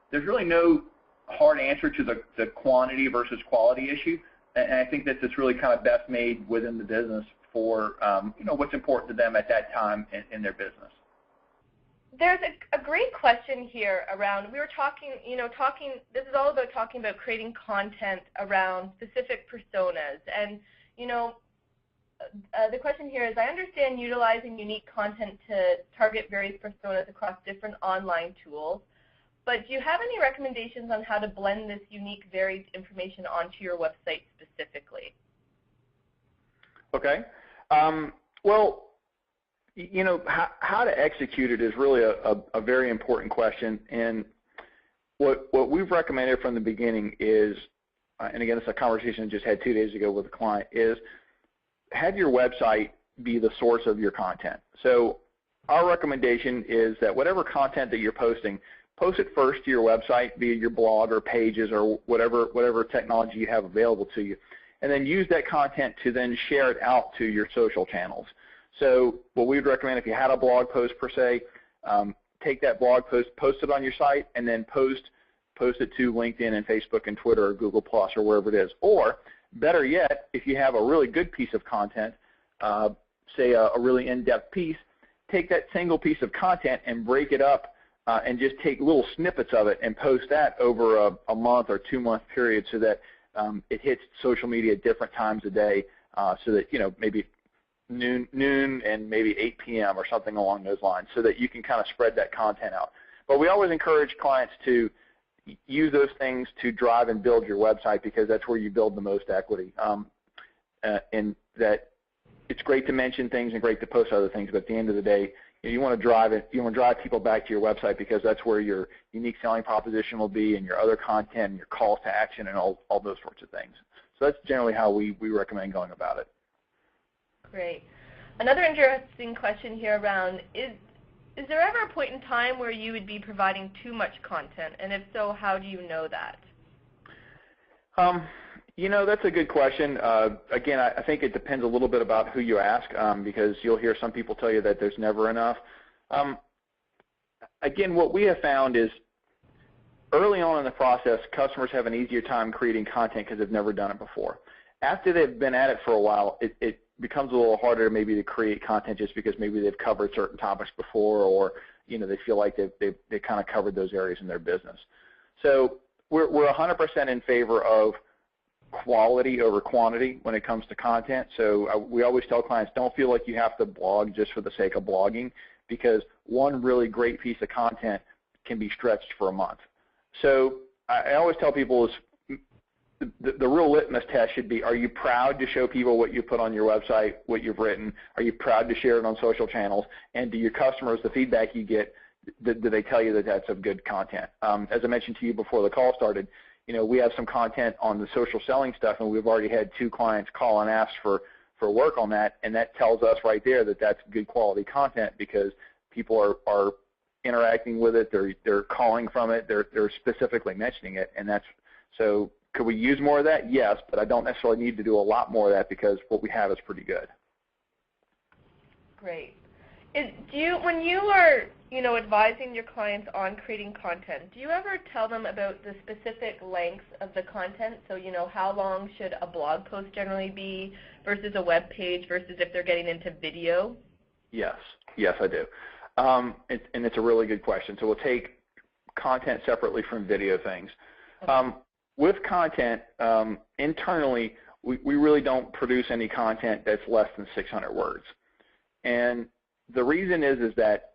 there's really no hard answer to the quantity versus quality issue, and I think that it's really kind of best made within the business for you know, what's important to them at that time in their business. There's a great question here around, we were talking, you know, this is all about talking about creating content around specific personas. And, you know, the question here is, I understand utilizing unique content to target various personas across different online tools, but do you have any recommendations on how to blend this unique, varied information onto your website specifically? Okay. Well, you know, how to execute it is really a very important question. And what we've recommended from the beginning is, and again, it's a conversation I just had 2 days ago with a client, is have your website be the source of your content. So our recommendation is that whatever content that you're posting, post it first to your website via your blog or pages or whatever technology you have available to you, and then use that content to then share it out to your social channels. So what we would recommend, if you had a blog post per se, take that blog post, post it on your site, and then post it to LinkedIn and Facebook and Twitter or Google Plus or wherever it is. Or better yet, if you have a really good piece of content, say a really in-depth piece, take that single piece of content and break it up and just take little snippets of it and post that over a month or 2 month period so that it hits social media at different times a day, so that, maybe noon and maybe 8 p.m. or something along those lines, so that you can kind of spread that content out. But we always encourage clients to use those things to drive and build your website, because that's where you build the most equity. And that it's great to mention things and great to post other things, but at the end of the day, you want to drive it. You want to drive people back to your website, because that's where your unique selling proposition will be, and your other content, and your calls to action, and all those sorts of things. So that's generally how we recommend going about it. Great. Another interesting question here around is there ever a point in time where you would be providing too much content, and if so, how do you know that? That's a good question. Again, I think it depends a little bit about who you ask, because you'll hear some people tell you that there's never enough. Again, what we have found is early on in the process, customers have an easier time creating content because they've never done it before. After they've been at it for a while, it becomes a little harder maybe to create content, just because maybe they've covered certain topics before, or they feel like they've kind of covered those areas in their business. So we're 100% in favor of quality over quantity when it comes to content. So we always tell clients, don't feel like you have to blog just for the sake of blogging, because one really great piece of content can be stretched for a month. So I always tell people is the real litmus test should be, are you proud to show people what you put on your website, what you've written? Are you proud to share it on social channels? And do your customers, the feedback you get, do they tell you that that's of good content? As I mentioned to you before the call started, we have some content on the social selling stuff, and we've already had 2 clients call and ask for work on that, and that tells us right there that that's good quality content, because people are interacting with it, they're calling from it, they're specifically mentioning it, and that's so. Could we use more of that? Yes, but I don't necessarily need to do a lot more of that, because what we have is pretty good. Great. When you are advising your clients on creating content, do you ever tell them about the specific length of the content? So how long should a blog post generally be versus a web page versus if they're getting into video? Yes, I do. And it's a really good question. So we'll take content separately from video things. Okay. With content, internally, we really don't produce any content that's less than 600 words. And the reason is that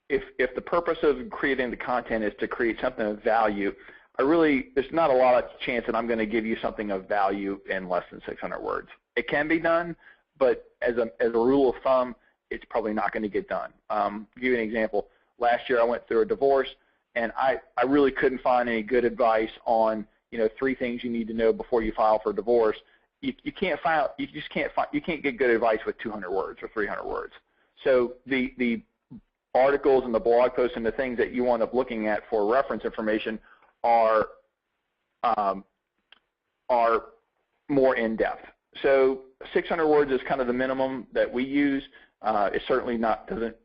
if the purpose of creating the content is to create something of value, there's not a lot of chance that I'm going to give you something of value in less than 600 words. It can be done, but as a rule of thumb, it's probably not going to get done. To give you an example, last year I went through a divorce, and I really couldn't find any good advice on 3 things you need to know before you file for divorce. You can't get good advice with 200 words or 300 words. So the articles and the blog posts and the things that you wind up looking at for reference information are more in depth. So 600 words is kind of the minimum that we use. It certainly doesn't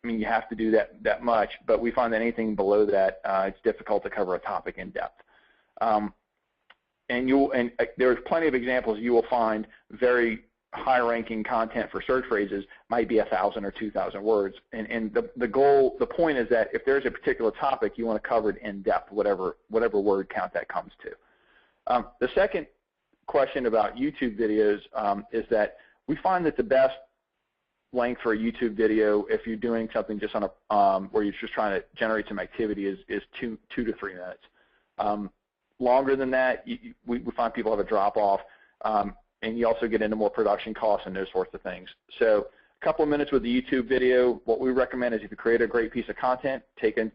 mean you have to do that much, but we find that anything below that, it's difficult to cover a topic in depth. And there's plenty of examples you will find. Very high-ranking content for search phrases might be 1,000 or 2,000 words. And the point is that if there's a particular topic, you want to cover it in depth, whatever word count that comes to. The second question about YouTube videos is that we find that the best length for a YouTube video, if you're doing something just on where you're just trying to generate some activity, is 2 to 3 minutes. Longer than that, we find people have a drop-off, and you also get into more production costs and those sorts of things. So a couple of minutes with the YouTube video, what we recommend is if you create a great piece of content,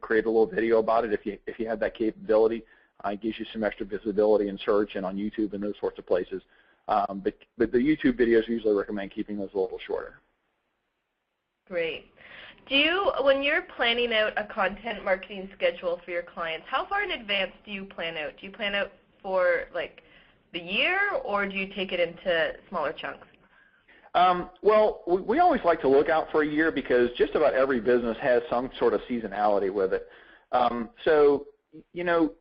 create a little video about it if you have that capability. It gives you some extra visibility in search and on YouTube and those sorts of places. But the YouTube videos, we usually recommend keeping those a little shorter. Great. When you're planning out a content marketing schedule for your clients, how far in advance do you plan out? Do you plan out for like the year, or do you take it into smaller chunks? Well, we always like to look out for a year because just about every business has some sort of seasonality with it. So, you know,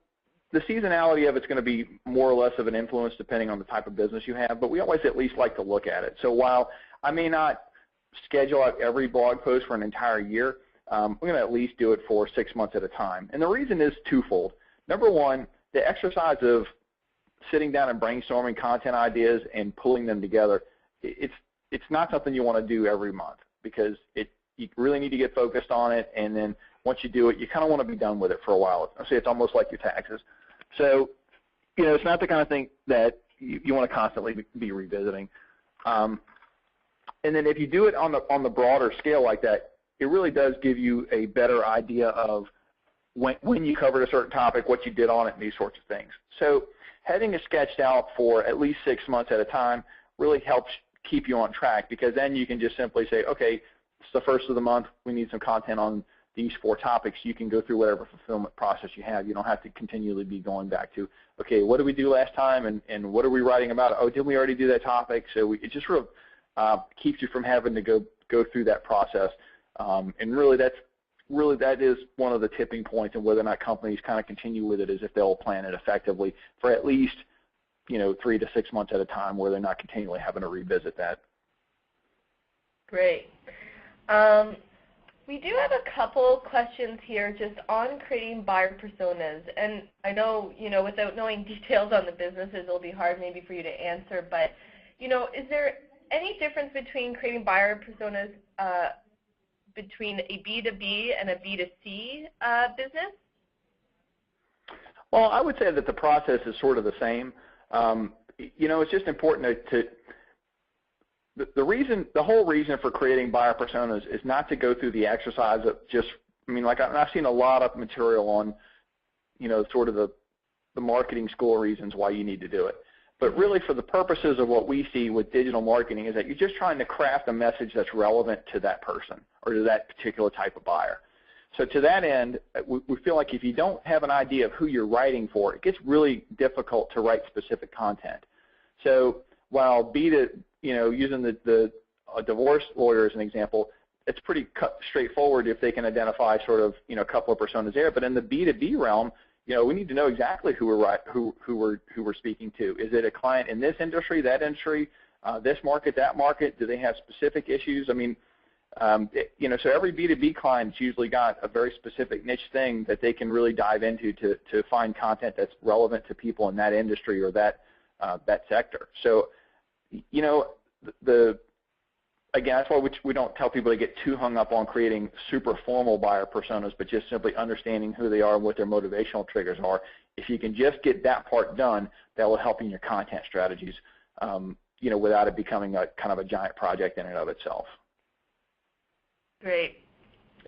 the seasonality of it's going to be more or less of an influence depending on the type of business you have, but we always at least like to look at it. So while I may not schedule out every blog post for an entire year, we're going to at least do it for 6 months at a time. And the reason is twofold. Number one, the exercise of sitting down and brainstorming content ideas and pulling them together, it's not something you want to do every month because you really need to get focused on it, and then once you do it, you kind of want to be done with it for a while. I say it's almost like your taxes. So, you know, it's not the kind of thing that you want to constantly be revisiting. And then if you do it on the broader scale like that, it really does give you a better idea of when you covered a certain topic, what you did on it, and these sorts of things. So having it sketched out for at least 6 months at a time really helps keep you on track, because then you can just simply say, okay, it's the first of the month, we need some content on these 4 topics. You can go through whatever fulfillment process you have. You don't have to continually be going back to, okay, what did we do last time, and what are we writing about? Oh, didn't we already do that topic? So it just sort of keeps you from having to go through that process. And really that is one of the tipping points in whether or not companies kind of continue with it, is if they'll plan it effectively for at least, you know, 3 to 6 months at a time, where they're not continually having to revisit that. Great. We do have a couple questions here just on creating buyer personas, and I know, you know, without knowing details on the businesses, it'll be hard maybe for you to answer, but, you know, is there any difference between creating buyer personas between a B2B and a B2C business? Well, I would say that the process is sort of the same. You know, it's just important the whole reason for creating buyer personas is not to go through the exercise of just, I mean, like I've seen a lot of material on, you know, sort of the marketing school reasons why you need to do it. But really for the purposes of what we see with digital marketing is that you're just trying to craft a message that's relevant to that person or to that particular type of buyer. So to that end, we feel like if you don't have an idea of who you're writing for, it gets really difficult to write specific content. So while using the divorce lawyer as an example, it's pretty straightforward if they can identify sort of, you know, a couple of personas there. But in the B2B realm, you know, we need to know exactly who we're speaking to. Is it a client in this industry, that industry, this market, that market? Do they have specific issues? I mean, you know, so every B2B client's usually got a very specific niche thing that they can really dive into to find content that's relevant to people in that industry or that sector. So, you know, again, that's why we don't tell people to get too hung up on creating super formal buyer personas, but just simply understanding who they are and what their motivational triggers are. If you can just get that part done, that will help in your content strategies, you know, without it becoming a kind of a giant project in and of itself. Great.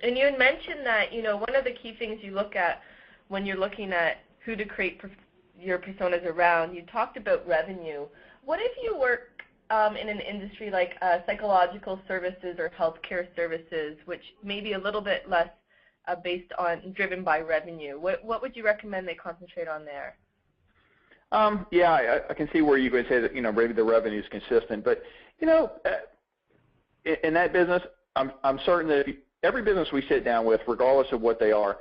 And you had mentioned that, you know, one of the key things you look at when you're looking at who to create your personas around, you talked about revenue. What if you work in an industry like psychological services or healthcare services, which may be a little bit less driven by revenue? What would you recommend they concentrate on there? Yeah, I can see where you could say that, you know, maybe the revenue is consistent, but, you know, in that business, I'm certain that every business we sit down with, regardless of what they are,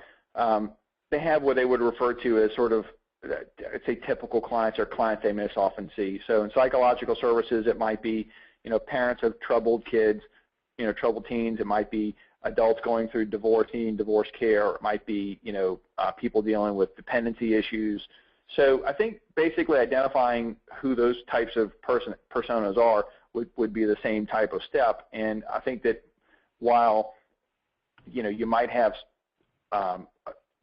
they have what they would refer to as sort of, I'd say, typical clients or clients they most often see. So in psychological services, it might be, you know, parents of troubled kids, you know, troubled teens. It might be adults going through divorce, needing divorce care. It might be, you know, people dealing with dependency issues. So I think basically identifying who those types of personas are would be the same type of step. And I think that while, you know, you might have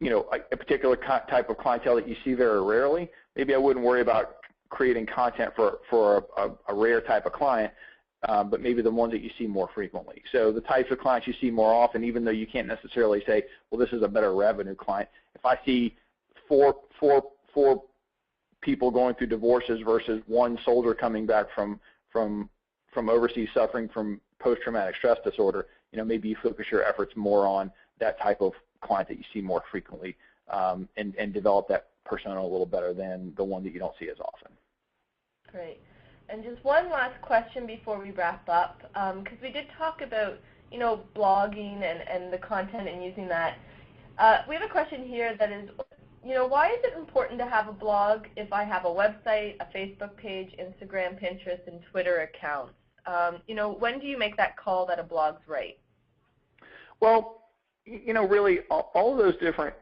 you know, a particular type of clientele that you see very rarely, maybe I wouldn't worry about creating content for a rare type of client, but maybe the ones that you see more frequently. So the types of clients you see more often, even though you can't necessarily say, well, this is a better revenue client. If I see four people going through divorces versus one soldier coming back from overseas suffering from post-traumatic stress disorder, maybe you focus your efforts more on that type of client that you see more frequently, and develop that persona a little better than the one that you don't see as often. Great. And just one last question before we wrap up, because we did talk about, blogging and the content and using that. We have a question here that is, why is it important to have a blog if I have a website, a Facebook page, Instagram, Pinterest, and Twitter accounts? When do you make that call that a blog's right? Well, really, all of those different.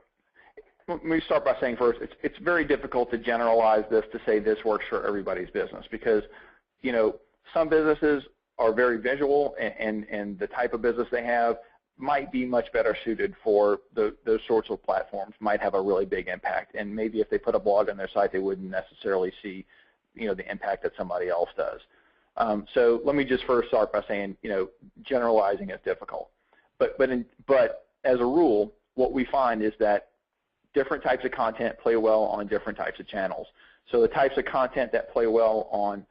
Let me start by saying first, it's very difficult to generalize this to say this works for everybody's business, because, some businesses are very visual, and the type of business they have might be much better suited for those sorts of platforms, might have a really big impact. And maybe if they put a blog on their site, they wouldn't necessarily see, the impact that somebody else does. So let me just first start by saying, generalizing is difficult. But as a rule, what we find is that different types of content play well on different types of channels. So the types of content that play well on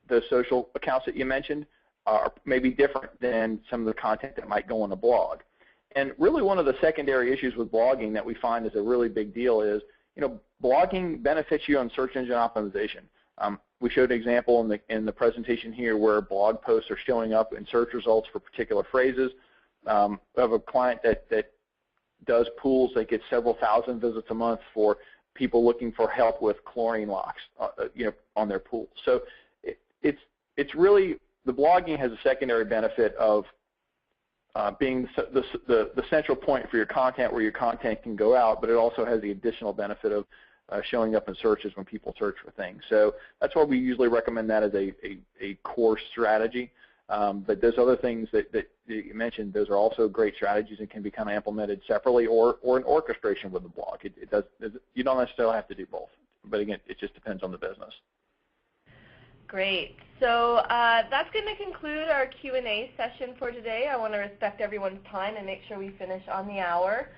the social accounts that you mentioned are maybe different than some of the content that might go on a blog. And really one of the secondary issues with blogging that we find is a really big deal is, blogging benefits you on search engine optimization. We showed an example in the presentation here where blog posts are showing up in search results for particular phrases. We have a client that does pools that get several thousand visits a month for people looking for help with chlorine locks, on their pool. So it's really, the blogging has a secondary benefit of being the central point for your content, where your content can go out, but it also has the additional benefit of showing up in searches when people search for things. So that's why we usually recommend that as a core strategy. But those other things that you mentioned, those are also great strategies and can be kind of implemented separately or in orchestration with the blog. You don't necessarily have to do both. But again, it just depends on the business. Great. So that's going to conclude our Q&A session for today. I want to respect everyone's time and make sure we finish on the hour.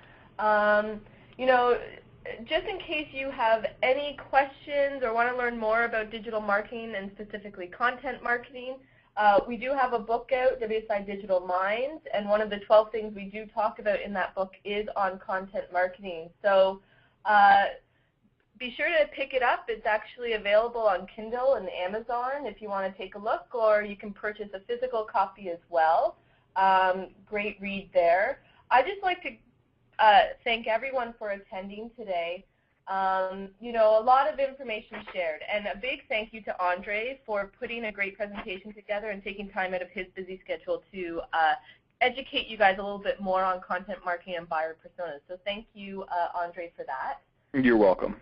Just in case you have any questions or want to learn more about digital marketing and specifically content marketing, we do have a book out, WSI Digital Minds, and one of the 12 things we do talk about in that book is on content marketing. So be sure to pick it up. It's actually available on Kindle and Amazon if you want to take a look, or you can purchase a physical copy as well. Great read there. I'd just like to thank everyone for attending today. A lot of information shared, and a big thank you to Andre for putting a great presentation together and taking time out of his busy schedule to educate you guys a little bit more on content marketing and buyer personas. So thank you, Andre, for that. You're welcome.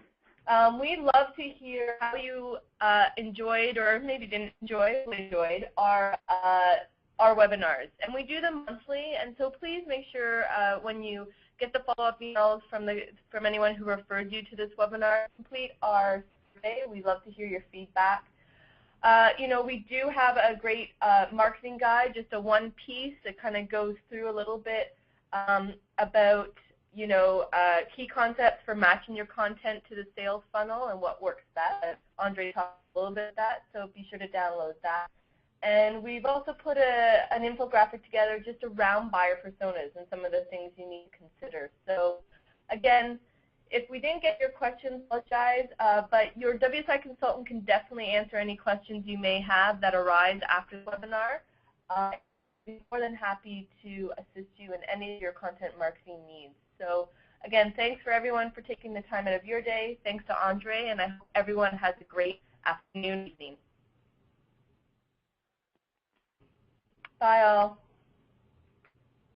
We'd love to hear how you enjoyed, or maybe didn't enjoy, our webinars. And we do them monthly, and so please make sure when you get the follow-up emails from anyone who referred you to this webinar, complete our survey. We'd love to hear your feedback. We do have a great marketing guide, just a one piece that kind of goes through a little bit about key concepts for matching your content to the sales funnel and what works best. Andre talked a little bit about that, so be sure to download that. And we've also put an infographic together just around buyer personas and some of the things you need to consider. So again, if we didn't get your questions, apologize, but your WSI consultant can definitely answer any questions you may have that arise after the webinar. I'd be more than happy to assist you in any of your content marketing needs. So again, thanks for everyone for taking the time out of your day. Thanks to Andre, and I hope everyone has a great afternoon, evening. Bye all.